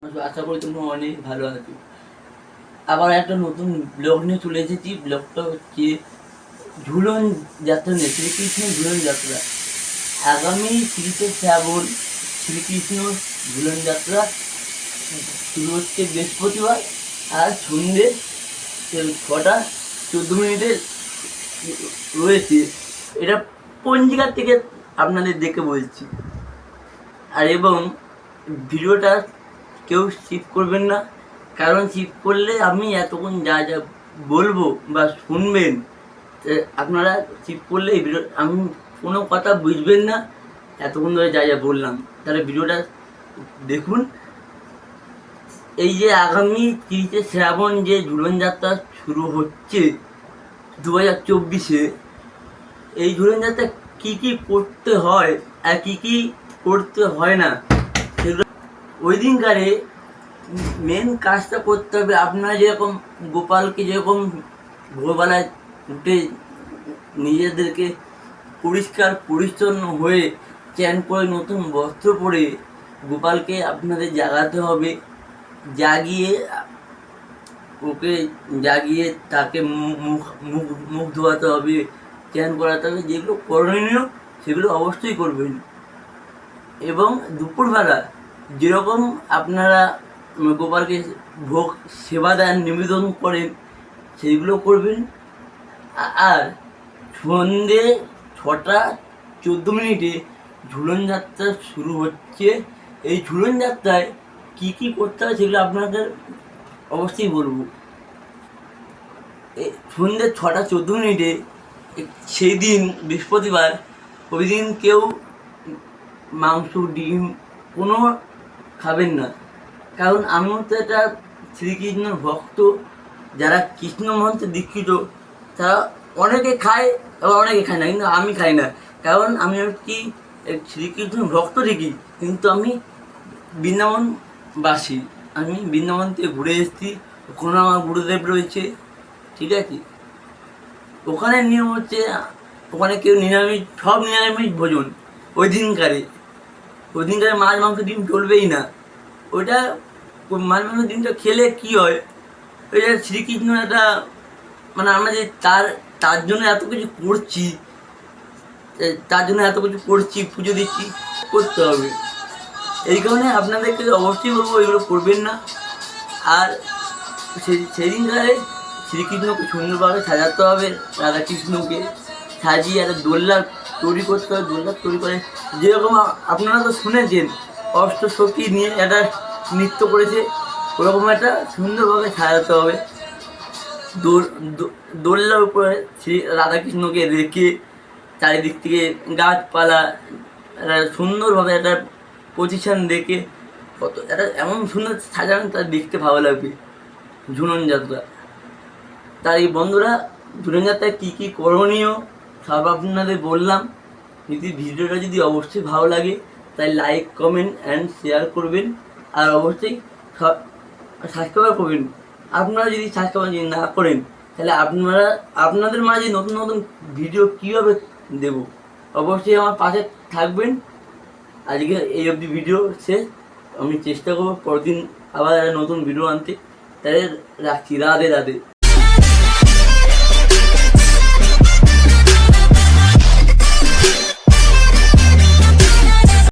আশা করি তোমরা অনেক ভালো আছো। আবার একটা নতুন ব্লগ নিয়ে চলে এসেছি। ব্লগটা হচ্ছে ঝুলন যাত্রা নিয়ে, শ্রীকৃষ্ণের ঝুলন যাত্রা। আগামী 30শে শ্রাবণ শ্রীকৃষ্ণ ঝুলন যাত্রা শুরু হচ্ছে বৃহস্পতিবার, আর সন্ধ্যে 6টা 14 মিনিটে রয়েছে। এটা পঞ্জিকার থেকে আপনাদের দেখে বলছি। আর এবং ভিডিওটা কেউ স্কিপ করবেন না, কারণ স্কিপ করলে আমি এতক্ষণ যা যা বলবো বা শুনবেন, আপনারা স্কিপ করলে এই ভিডিও আমি কোনো কথা বুঝবেন না। এতক্ষণ ধরে যা যা বললাম, তাহলে ভিডিওটা দেখুন। এই যে আগামী 30শে শ্রাবণ যে ঝুলন যাত্রা শুরু হচ্ছে 2024-এ, এই ঝুলন যাত্রা কী কী করতে হয় আর কী কী করতে হয় না, সেগুলো ওই দিনকারে মেন কাজটা করতে হবে। আপনারা যেরকম গোপালকে যেরকম ভোরবেলায় উঠে নিজেদেরকে পরিষ্কার পরিচ্ছন্ন হয়ে চ্যান করে নতুন বস্ত্র পরে গোপালকে আপনাদের জাগাতে হবে। জাগিয়ে ওকে জাগিয়ে তাকে মুখ মুখ মুখ ধোয়াতে হবে, চ্যান করাতে হবে। যেগুলো করণীয় সেগুলো অবশ্যই করবেন। এবং দুপুরবেলা যেরকম আপনারা গোপালকে ভোগ সেবা দেন, নিবেদন করেন, সেইগুলো করবেন। আর সন্ধে 6টা 14 মিনিটে ঝুলন যাত্রা শুরু হচ্ছে। এই ঝুলন যাত্রায় কী কী করতে হয় সেগুলো আপনাদের অবশ্যই বলবো। সন্ধ্যে 6টা 14 মিনিটে সেই দিন বৃহস্পতিবার, ওই দিন কেউ মাংস ডিম কোনো খাবেন না। কারণ আমিও তো একটা শ্রীকৃষ্ণর ভক্ত। যারা কৃষ্ণ মন্ত্রে দীক্ষিত তারা অনেকে খায়, আবার অনেকে খায় না, কিন্তু আমি খাই না। কারণ আমি হচ্ছি শ্রীকৃষ্ণ ভক্ত ঠিকই, কিন্তু আমি বৃন্দাবনবাসী। আমি বৃন্দাবন থেকে ঘুরে এসেছি, ওখানে আমার গুরুদেব রয়েছে, ঠিক আছে। ওখানে নিয়ম হচ্ছে ওখানে কেউ নিরামিষ, সব নিরামিষ ভোজন। ওই দিনকারে মাছ মাংস ডিম চলবেই না। ওইটা মাছ মাংস ডিমটা খেলে কী হয়, ওইটা শ্রীকৃষ্ণ একটা মানে আমরা যে তার জন্য এত কিছু করছি, পুজো দিচ্ছি, করতে হবে। এই কারণে আপনাদেরকে অবশ্যই বলবো এগুলো করবেন না। আর সেদিনকারে শ্রীকৃষ্ণকে সুন্দরভাবে সাজাতে হবে। রাধাকৃষ্ণকে সাজিয়ে একটা দোলনা তৈরি করতে হবে। দোলনা তৈরি করে যেরকম আপনারা তো শুনেছেন অষ্টসখী নিয়ে একটা নৃত্য করেছে, ওরকম একটা সুন্দরভাবে সাজাতে হবে। দোলনার উপরে শ্রী রাধাকৃষ্ণকে রেখে চারিদিক থেকে গাছপালা সুন্দরভাবে একটা পজিশান রেখে কত একটা এমন সুন্দর সাজানো, তার দেখতে ভালো লাগবে ঝুলন যাত্রা। তাই বন্ধুরা, ঝুলন যাত্রায় কী কী করণীয় সব আপনাদের বললাম। যদি ভিডিওটা যদি অবশ্যই ভালো লাগে তাই লাইক কমেন্ট অ্যান্ড শেয়ার করবেন। আর অবশ্যই সাবস্ক্রাইব করবেন। আপনারা যদি সাবস্ক্রাইব যদি না করেন তাহলে আপনাদের মাঝে নতুন নতুন ভিডিও কীভাবে দেব, অবশ্যই আমার পাশে থাকবেন। আজকে এই অবধি ভিডিও শেষ। আমি চেষ্টা করবো পরদিন আবার একটা নতুন ভিডিও আনতে। তাহলে রাখছি। রাধে রাধে।